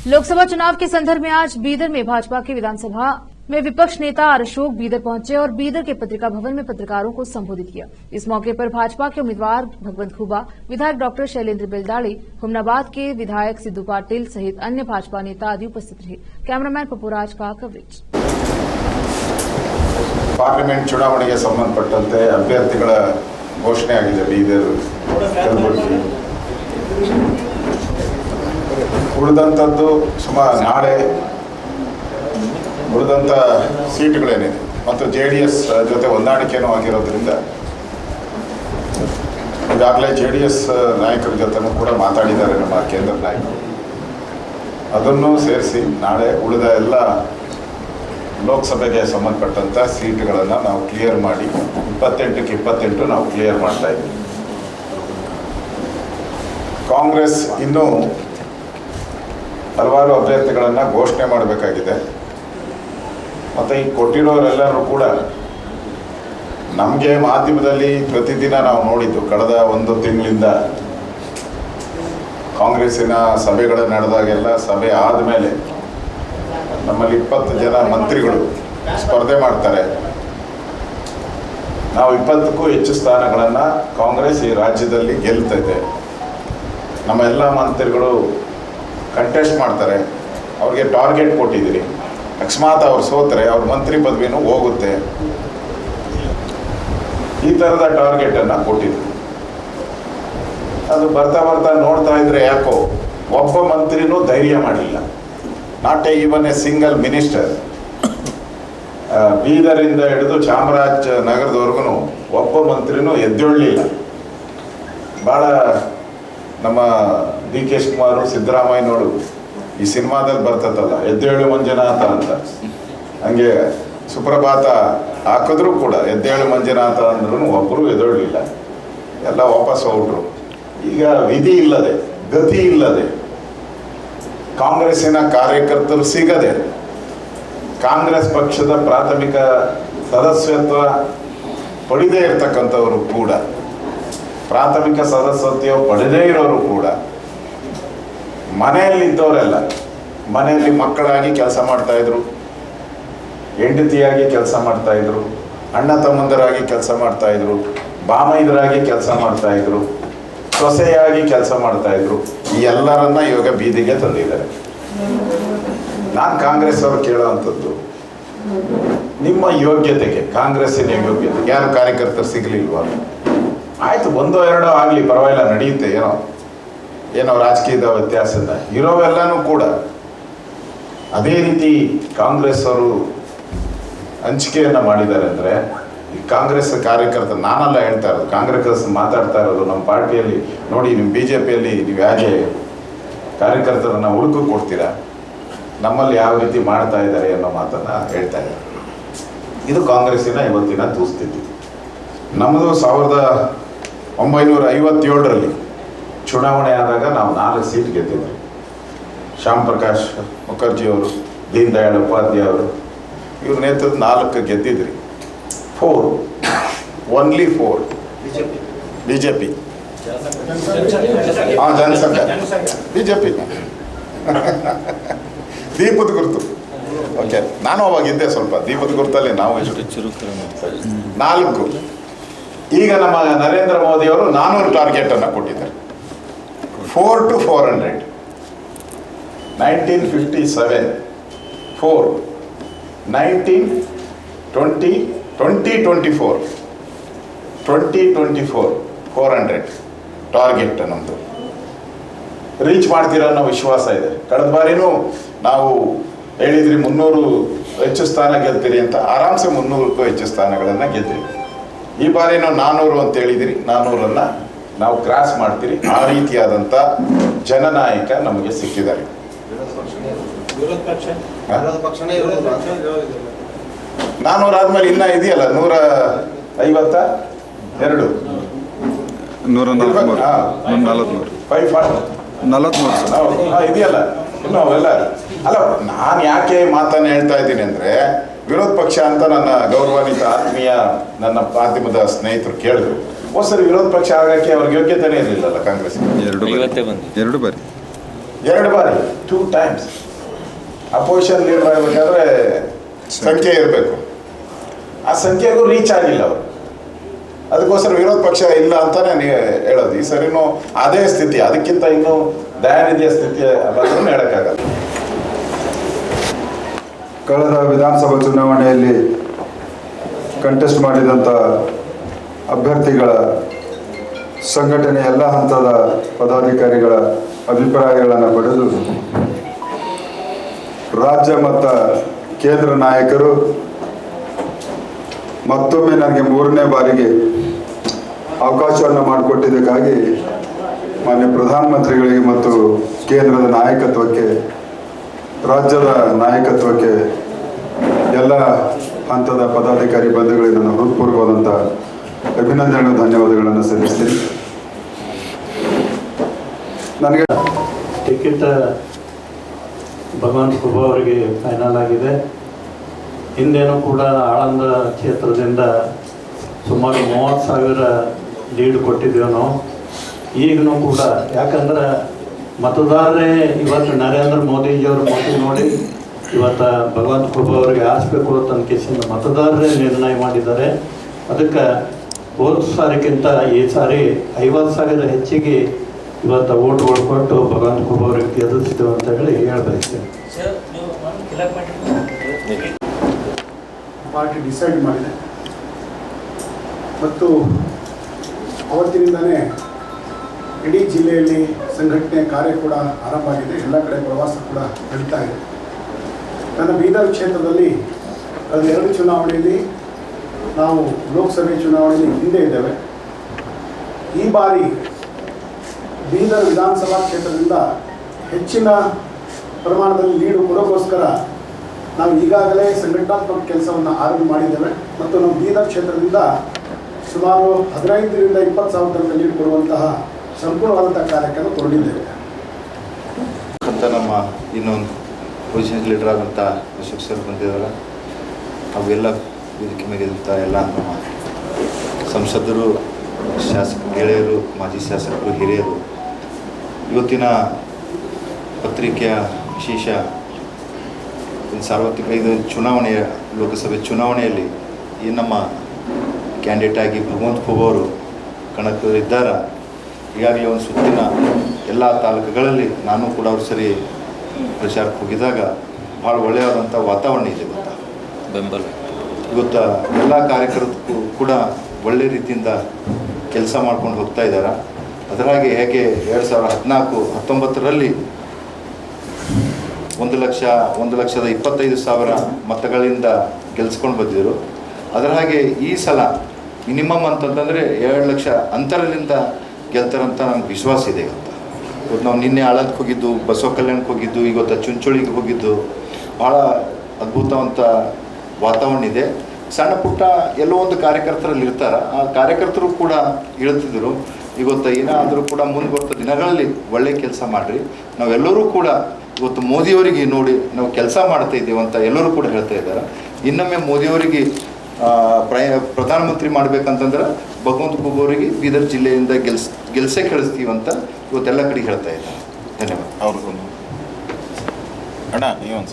लोकसभा चुनाव के संदर्भ में आज बीदर में भाजपा के विधानसभा में विपक्ष नेता आर अशोक बीदर पहुंचे और बीदर के पत्रिका भवन में पत्रकारों को संबोधित किया। इस मौके पर भाजपा के उम्मीदवार भगवंत खुबा, विधायक डॉक्टर शैलेंद्र बेलदाड़ी, हुमनाबाद के विधायक सिद्धू पाटिल सहित अन्य भाजपा नेता आदि उपस्थित रहे। कैमरामैन पपुराज का कवरेज। पार्लिमेंट ಚುನಾವಣೆಗೆ ಸಂಬಂಧಪಟ್ಟಂತೆ ಅಭ್ಯರ್ಥಿಗಳ ಘೋಷಣೆ ಆಗಿದೆ. ಬೀದರ್, ಕಲಬುರಗಿ ಉಳಿದಂಥದ್ದು ಸುಮಾರು ನಾಳೆ ಉಳಿದಂಥ ಸೀಟುಗಳೇನಿದೆ ಮತ್ತು JDS ಜೊತೆ ಹೊಂದಾಣಿಕೆನೂ ಆಗಿರೋದ್ರಿಂದ ಈಗಾಗಲೇ JDS ನಾಯಕರ ಜೊತೆನೂ ಕೂಡ ಮಾತಾಡಿದ್ದಾರೆ ನಮ್ಮ ಕೇಂದ್ರ ನಾಯಕರು. ಅದನ್ನು ಸೇರಿಸಿ ನಾಳೆ ಉಳಿದ ಎಲ್ಲ ಲೋಕಸಭೆಗೆ ಸಂಬಂಧಪಟ್ಟಂಥ ಸೀಟುಗಳನ್ನು ನಾವು ಕ್ಲಿಯರ್ ಮಾಡಿ 28ಕ್ಕೆ 28 ನಾವು ಕ್ಲಿಯರ್ ಮಾಡ್ತಾ ಇದ್ದೀವಿ. ಕಾಂಗ್ರೆಸ್ ಇನ್ನೂ ಹಲವಾರು ಅಭ್ಯರ್ಥಿಗಳನ್ನು ಘೋಷಣೆ ಮಾಡಬೇಕಾಗಿದೆ. ಮತ್ತು ಈ ಕೊಟ್ಟಿರೋರೆಲ್ಲರೂ ಕೂಡ ನಮಗೆ ಮಾಧ್ಯಮದಲ್ಲಿ ಪ್ರತಿದಿನ ನಾವು ನೋಡಿದ್ದು ಕಳೆದ ಒಂದು ತಿಂಗಳಿಂದ ಕಾಂಗ್ರೆಸ್ಸಿನ ಸಭೆಗಳು ನಡೆದಾಗೆಲ್ಲ ಸಭೆ ಆದಮೇಲೆ ನಮ್ಮಲ್ಲಿ 20 ಜನ ಮಂತ್ರಿಗಳು ಸ್ಪರ್ಧೆ ಮಾಡ್ತಾರೆ. ನಾವು 20ಕ್ಕೂ ಹೆಚ್ಚು ಸ್ಥಾನಗಳನ್ನು ಕಾಂಗ್ರೆಸ್ ಈ ರಾಜ್ಯದಲ್ಲಿ ಗೆಲ್ತೈತೆ. ನಮ್ಮ ಎಲ್ಲ ಮಂತ್ರಿಗಳು ಕಂಟೆಸ್ಟ್ ಮಾಡ್ತಾರೆ. ಅವ್ರಿಗೆ ಟಾರ್ಗೆಟ್ ಕೊಟ್ಟಿದ್ದೀರಿ. ಅಕಸ್ಮಾತ್ ಅವ್ರು ಸೋತರೆ ಅವ್ರ ಮಂತ್ರಿ ಪದವಿನೂ ಹೋಗುತ್ತೆ. ಈ ಥರದ ಟಾರ್ಗೆಟನ್ನು ಕೊಟ್ಟಿದ್ರು. ಅದು ಬರ್ತಾ ಬರ್ತಾ ನೋಡ್ತಾ ಇದ್ರೆ ಯಾಕೋ ಒಬ್ಬ ಮಂತ್ರಿನೂ ಧೈರ್ಯ ಮಾಡಲಿಲ್ಲ. Not even a single minister. ಬೀದರಿಂದ ಹಿಡಿದು ಚಾಮರಾಜನಗರದವರೆಗೂ ಒಬ್ಬ ಮಂತ್ರಿನೂ ಎದ್ದೇಳಲಿಲ್ಲ. ಭಾಳ ನಮ್ಮ DK ಶಿವಕುಮಾರ್, ಸಿದ್ದರಾಮಯ್ಯನವರು ಈ ಸಿನಿಮಾದಲ್ಲಿ ಬರ್ತದಲ್ಲ ಎದ್ದೇಳು ಮಂಜುನಾಥ ಅಂತ, ಹಂಗೆ ಸುಪ್ರಭಾತ ಹಾಕಿದ್ರೂ ಕೂಡ ಎದ್ದೇಳು ಮಂಜುನಾಥ ಅಂದ್ರೂ ಒಬ್ಬರು ಎದ್ದೇಳಲಿಲ್ಲ. ಎಲ್ಲ ವಾಪಸ್ ಹೊರಟರು. ಈಗ ವಿಧಿ ಇಲ್ಲದೆ, ಗತಿ ಇಲ್ಲದೆ, ಕಾಂಗ್ರೆಸ್ಸಿನ ಕಾರ್ಯಕರ್ತರು ಸಿಗದೆ, ಕಾಂಗ್ರೆಸ್ ಪಕ್ಷದ ಪ್ರಾಥಮಿಕ ಸದಸ್ಯತ್ವ ಪಡೆದೇ ಇರತಕ್ಕಂಥವರು ಕೂಡ, ಪ್ರಾಥಮಿಕ ಸದಸ್ಯತ್ವ ಪಡೆದೇ ಇರೋರು ಕೂಡ, ಮನೆಯಲ್ಲಿದ್ದವರೆಲ್ಲ ಮನೆಯಲ್ಲಿ ಮಕ್ಕಳಾಗಿ ಕೆಲಸ ಮಾಡ್ತಾಯಿದ್ರು, ಹೆಂಡತಿಯಾಗಿ ಕೆಲಸ ಮಾಡ್ತಾಯಿದ್ರು, ಅಣ್ಣ ತಮ್ಮಂದರಾಗಿ ಕೆಲಸ ಮಾಡ್ತಾಯಿದ್ರು, ಬಾಮೈದರಾಗಿ ಕೆಲಸ ಮಾಡ್ತಾಯಿದ್ರು, ಸೊಸೆಯಾಗಿ ಕೆಲಸ ಮಾಡ್ತಾಯಿದ್ರು. ಈ ಎಲ್ಲರನ್ನ ಇವಾಗ ಬೀದಿಗೆ ತಂದಿದ್ದಾರೆ. ನಾನು ಕಾಂಗ್ರೆಸ್ ಅವರು ಕೇಳೋವಂಥದ್ದು, ನಿಮ್ಮ ಯೋಗ್ಯತೆಗೆ, ಕಾಂಗ್ರೆಸ್ಸಿನ ಯೋಗ್ಯತೆ, ಯಾರು ಕಾರ್ಯಕರ್ತರು ಸಿಗಲಿಲ್ವಾ? ಆಯಿತು, ಒಂದೋ ಎರಡೋ ಆಗಲಿ, ಪರವಾಗಿಲ್ಲ, ನಡೆಯುತ್ತೆ. ಏನೋ ರಾಜಕೀಯದ ವ್ಯತ್ಯಾಸದ ಇರೋವೆಲ್ಲನೂ ಕೂಡ ಅದೇ ರೀತಿ ಕಾಂಗ್ರೆಸ್ ಅವರು ಹಂಚಿಕೆಯನ್ನು ಮಾಡಿದ್ದಾರೆ. ಅಂದರೆ ಈ ಕಾಂಗ್ರೆಸ್ ಕಾರ್ಯಕರ್ತ, ನಾನೆಲ್ಲ ಹೇಳ್ತಾ ಇರೋದು, ಕಾಂಗ್ರೆಸ್ ಮಾತಾಡ್ತಾ ಇರೋದು, ನಮ್ಮ ಪಾರ್ಟಿಯಲ್ಲಿ ನೋಡಿ, ನಿಮ್ಮ BJPಯಲ್ಲಿ ನೀವು ಹೇಗೆ ಕಾರ್ಯಕರ್ತರನ್ನು ಹುಡುಕು ಕೊಡ್ತೀರಾ, ನಮ್ಮಲ್ಲಿ ಯಾವ ರೀತಿ ಮಾಡ್ತಾ ಇದ್ದಾರೆ ಅನ್ನೋ ಮಾತನ್ನು ಹೇಳ್ತಾ ಇದ್ದಾರೆ. ಇದು ಕಾಂಗ್ರೆಸ್ಸಿನ ಇವತ್ತಿನ ದುಸ್ಥಿತಿ. ನಮ್ಮದು 1957ರಲ್ಲಿ ಚುನಾವಣೆ ಆದಾಗ ನಾವು 4 ಸೀಟ್ ಗೆದ್ದಿದ್ವಿ. ಶ್ಯಾಮ್ ಪ್ರಕಾಶ್ ಮುಖರ್ಜಿಯವರು, ದೀನ್ ದಯಾಳ್ ಉಪಾಧ್ಯಾಯ ಅವರು, ಇವ್ರ ನೇತೃತ್ವದ 4 ಗೆದ್ದಿದ್ರಿ. 4, ಓನ್ಲಿ 4 BJP. ಜನಸಂಖ್ಯೆ BJP. ದೀಪದ ಗುರುತು. ಓಕೆ, ನಾನು ಅವಾಗಿದ್ದೆ ಸ್ವಲ್ಪ ದೀಪದ ಗುರುತಲ್ಲಿ ನಾವು 4. ಈಗ ನಮ್ಮ ನರೇಂದ್ರ ಮೋದಿಯವರು 400 ಟಾರ್ಗೆಟನ್ನು ಕೊಟ್ಟಿದ್ದಾರೆ. 4 to 400. 1957 4, 2024 400 ಟಾರ್ಗೆಟ್ ನಮ್ಮದು. ರೀಚ್ ಮಾಡ್ತೀರ ಅನ್ನೋ ವಿಶ್ವಾಸ ಇದೆ. ಕಳೆದ ಬಾರಿನೂ ನಾವು ಹೇಳಿದ್ರಿ 300 ಹೆಚ್ಚು ಸ್ಥಾನ ಗೆಲ್ತೀರಿ ಅಂತ. ಆರಾಮ್ಸೆ 300ಕ್ಕೂ ಹೆಚ್ಚು ಸ್ಥಾನಗಳನ್ನು ಗೆದ್ದಿರಿ. ಈ ಬಾರಿನೂ 400 ಅಂತ ಹೇಳಿದಿರಿ. 400ಅನ್ನು ನಾವು ಕ್ರಾಸ್ ಮಾಡ್ತೀರಿ. ಆ ರೀತಿಯಾದಂಥ ಜನನಾಯಕ ನಮಗೆ ಸಿಕ್ಕಿದ್ದಾರೆ. 400 ಆದ್ಮೇಲೆ ಇನ್ನ ಇದೆಯಲ್ಲ 152 ಇದೆಯಲ್ಲ ಇನ್ನು ಅವೆಲ್ಲ. ಅಲ್ಲ, ನಾನು ಯಾಕೆ ಮಾತನ್ನು ಹೇಳ್ತಾ ಇದ್ದೀನಿ ಅಂದರೆ, ವಿರೋಧ ಪಕ್ಷ ಅಂತ ನನ್ನ ಗೌರವಾನ್ವಿತ ಆತ್ಮೀಯ ನನ್ನ ಮಾಧ್ಯಮದ ಸ್ನೇಹಿತರು ಕೇಳಿದ್ರು. ಒಂದ್ಸರಿ ವಿರೋಧ ಪಕ್ಷ ಆಗೋಕ್ಕೆ ಅವ್ರಿಗೆ ಯೋಗ್ಯತೆನೇ ಇರಲಿಲ್ಲಲ್ಲ ಕಾಂಗ್ರೆಸ್. 2 ಬಾರಿ 2 ಬಾರಿ 2 ಟೈಮ್ಸ್ ಅಪೋಸಿಷನ್ ಲೀಡರ್ ಆಗಬೇಕಾದ್ರೆ ಸಂಖ್ಯೆ ಇರಬೇಕು. ಆ ಸಂಖ್ಯೆಗೂ ರೀಚ್ ಆಗಿಲ್ಲ ಅವರು. ಅದಕ್ಕೋಸ್ಕರ ವಿರೋಧ ಪಕ್ಷ ಇಲ್ಲ ಅಂತಾನೆ ನೀವು ಹೇಳೋದು. ಈ ಸರಿನೂ ಅದೇ ಸ್ಥಿತಿ, ಅದಕ್ಕಿಂತ ಇನ್ನೂ ದಯಾನಿಧಿಯ ಸ್ಥಿತಿ ಅದನ್ನು ಹೇಳೋಕ್ಕಾಗಲ್ಲ. ಕಳೆದ ವಿಧಾನಸಭಾ ಚುನಾವಣೆಯಲ್ಲಿ ಕಂಟೆಸ್ಟ್ ಮಾಡಿದಂಥ ಅಭ್ಯರ್ಥಿಗಳ ಸಂಘಟನೆ ಎಲ್ಲ ಹಂತದ ಪದಾಧಿಕಾರಿಗಳ ಅಭಿಪ್ರಾಯಗಳನ್ನು ಪಡೆದು ರಾಜ್ಯ ಮತ್ತು ಕೇಂದ್ರ ನಾಯಕರು ಮತ್ತೊಮ್ಮೆ ನನಗೆ 3ನೇ ಬಾರಿಗೆ ಅವಕಾಶವನ್ನು ಮಾಡಿಕೊಟ್ಟಿದ್ದಕ್ಕಾಗಿ ಮಾನ್ಯ ಪ್ರಧಾನಮಂತ್ರಿಗಳಿಗೆ ಮತ್ತು ಕೇಂದ್ರದ ನಾಯಕತ್ವಕ್ಕೆ, ರಾಜ್ಯದ ನಾಯಕತ್ವಕ್ಕೆ, ಎಲ್ಲ ಹಂತದ ಪದಾಧಿಕಾರಿ ಬಂಧುಗಳಿಗೆ ನನ್ನ ಹೃತ್ಪೂರ್ವವಾದಂಥ ಅಭಿನಂದನೆ ಧನ್ಯವಾದಗಳನ್ನು ಸಲ್ಲಿಸ್ತೀನಿ. ನನಗೆ ಟಿಕೆಟ್ ಭಗವಂತ ಖೂಬಾ ಅವರಿಗೆ ಫೈನಲ್ ಆಗಿದೆ. ಹಿಂದೇನೂ ಕೂಡ ಆಳಂದ ಕ್ಷೇತ್ರದಿಂದ ಸುಮಾರು 30,000 ಲೀಡ್ ಕೊಟ್ಟಿದ್ದೇವೆ ನಾವು. ಈಗಲೂ ಕೂಡ ಯಾಕಂದ್ರೆ ಮತದಾರರೇ ಇವತ್ತು ನರೇಂದ್ರ ಮೋದಿಜಿಯವರು ಮೋದಿ ನೋಡಿ ಇವತ್ತು ಭಗವಂತ ಖೂಬಾ ಅವರಿಗೆ ಆರಿಸ್ಬೇಕು ಅಂತ ಅನ್ಕೇಸಿಂದ ಮತದಾರರೇ ನಿರ್ಣಯ ಮಾಡಿದ್ದಾರೆ. ಅದಕ್ಕೆ ಹೋದ ಸಾರಿಗಿಂತ ಈ ಸಾರಿ 50,000 ಹೆಚ್ಚಿಗೆ ಇವತ್ತು ಓಟ್ಗಳು ಕೊಟ್ಟು ಭಗವಂತ ಖೂಬಾ ಅವರಿಗೆ ಗೆಲ್ಲಿಸಿದ್ದೇವೆ ಅಂತ ಹೇಳಿ ಹೇಳ್ಬಯಸ್ತೇನೆ. ಪಾರ್ಟಿ ಡಿಸೈಡ್ ಮಾಡಿದೆ ಮತ್ತು ಅವತ್ತಿನಿಂದಲೇ ಇಡೀ ಜಿಲ್ಲೆಯಲ್ಲಿ ಸಂಘಟನೆ ಕಾರ್ಯ ಕೂಡ ಆರಂಭ ಆಗಿದೆ. ಎಲ್ಲ ಕಡೆ ಪ್ರವಾಸ ಕೂಡ ನಡೀತಾ ಇದೆ. ನನ್ನ ಬೀದರ್ ಕ್ಷೇತ್ರದಲ್ಲಿ ಕಳೆದ 2 ಚುನಾವಣೆಯಲ್ಲಿ ನಾವು ಲೋಕಸಭೆ ಚುನಾವಣೆಯಲ್ಲಿ ಹಿಂದೆ ಇದ್ದೇವೆ. ಈ ಬಾರಿ ಬೀದರ್ ವಿಧಾನಸಭಾ ಕ್ಷೇತ್ರದಿಂದ ಹೆಚ್ಚಿನ ಪ್ರಮಾಣದಲ್ಲಿ ಲೀಡು ಕೊಡೋಕ್ಕೋಸ್ಕರ ನಾವು ಈಗಾಗಲೇ ಸಂಘಟನಾತ್ಮಕ ಕೆಲಸವನ್ನು ಆರಂಭ ಮಾಡಿದ್ದೇವೆ ಮತ್ತು ನಾವು ಬೀದರ್ ಕ್ಷೇತ್ರದಿಂದ ಸುಮಾರು 15ರಿಂದ 20,000 ತನಕ ಲೀಡ್ ಕೊಡುವಂತಹ ಸಂಪೂರ್ಣವಾದಂಥ ಕಾರ್ಯಕ್ರಮ ತೊಡಗಿದ್ದೇವೆ ಅಂತ ನಮ್ಮ ಇನ್ನೊಂದು ಪೊಸಿಷನ್ ಲೀಡರ್ ಆದಂಥ ಅಶೋಕ್ ಸರ್ ಬಂದಿದ್ದಾರೆ. ಅವೆಲ್ಲ ವೇದಿಕೆ ಮೇಲೆ ಇರುತ್ತಾ ಎಲ್ಲ ನಮ್ಮ ಸಂಸದರು, ಶಾಸಕ ಗೆಳೆಯರು, ಮಾಜಿ ಶಾಸಕರು, ಹಿರಿಯರು, ಇವತ್ತಿನ ಪತ್ರಿಕೆಯ ವಿಶೇಷ ಸಾರ್ವತ್ರಿಕ ಇದು ಚುನಾವಣೆಯ ಲೋಕಸಭೆ ಚುನಾವಣೆಯಲ್ಲಿ ಈ ನಮ್ಮ ಕ್ಯಾಂಡಿಡೇಟ್ ಆಗಿ ಭಗವಂತ ಖೂಬಾ ಅವರು ಕಣಕ್ಕಿದ್ದಾರೆ. ಈಗಾಗಲೇ ಒಂದು ಸುತ್ತಿನ ಎಲ್ಲ ತಾಲೂಕುಗಳಲ್ಲಿ ನಾನು ಕೂಡ ಅವ್ರ ಸರಿ ಪ್ರಚಾರಕ್ಕೆ ಹೋಗಿದ್ದಾಗ ಭಾಳ ಒಳ್ಳೆಯದಾದಂಥ ವಾತಾವರಣ ಇದೆ. ಬೆಂಬಲ ಇವತ್ತು ಎಲ್ಲ ಕಾರ್ಯಕರ್ತರು ಕೂಡ ಒಳ್ಳೆ ರೀತಿಯಿಂದ ಕೆಲಸ ಮಾಡ್ಕೊಂಡು ಹೋಗ್ತಾ ಇದ್ದಾರೆ. ಅದರಾಗೆ ಹೇಗೆ 2014-19ರಲ್ಲಿ 1,25,000 ಮತಗಳಿಂದ ಗೆಲ್ಸ್ಕೊಂಡು ಬಂದಿದ್ದರು. ಅದರ ಹಾಗೆ ಈ ಸಲ ಮಿನಿಮಮ್ ಅಂತಂತಂದರೆ 2 ಲಕ್ಷ ಅಂತರದಿಂದ ಗೆಲ್ತಾರಂತ ನಮ್ಗೆ ವಿಶ್ವಾಸ ಇದೆ. ಇವತ್ತು ನಾವು ನಿನ್ನೆ ಆಳಕ್ಕೆ ಹೋಗಿದ್ದು, ಬಸವ ಕಲ್ಯಾಣಕ್ಕೆ ಹೋಗಿದ್ದು, ಇವತ್ತು ಚುಂಚೋಳಿಗೆ ಹೋಗಿದ್ದು, ಭಾಳ ಅದ್ಭುತವಂತ ವಾತಾವರಣ ಇದೆ. ಸಣ್ಣ ಪುಟ್ಟ ಎಲ್ಲೋ ಒಂದು ಕಾರ್ಯಕರ್ತರಲ್ಲಿ ಇರ್ತಾರೆ. ಆ ಕಾರ್ಯಕರ್ತರು ಕೂಡ ಹೇಳ್ತಿದ್ರು ಇವತ್ತು ಏನಾದರೂ ಕೂಡ ಮುಂದೆ ಬರ್ತಾ ದಿನಗಳಲ್ಲಿ ಒಳ್ಳೆ ಕೆಲಸ ಮಾಡಿರಿ, ನಾವೆಲ್ಲರೂ ಕೂಡ ಇವತ್ತು ಮೋದಿಯವರಿಗೆ ನೋಡಿ ನಾವು ಕೆಲಸ ಮಾಡ್ತಾ ಇದ್ದೀವಿ ಅಂತ ಎಲ್ಲರೂ ಕೂಡ ಹೇಳ್ತಾ ಇದ್ದಾರೆ. ಇನ್ನೊಮ್ಮೆ ಮೋದಿಯವರಿಗೆ ಪ್ರಧಾನಮಂತ್ರಿ ಮಾಡಬೇಕಂತಂದ್ರೆ ಭಗವಂತ ಖೂಬಾ ಅವರಿಗೆ ಬೀದರ್ ಜಿಲ್ಲೆಯಿಂದ ಗೆಲ್ಸೇ ಕಳಿಸ್ತೀವಿ ಅಂತ ಇವತ್ತೆಲ್ಲ ಕಡೆ ಹೇಳ್ತಾ ಇದ್ದಾರೆ. ಧನ್ಯವಾದ. ಅವ್ರಿಗೊಂದು ಅಣ್ಣ ನೀವೊಂದು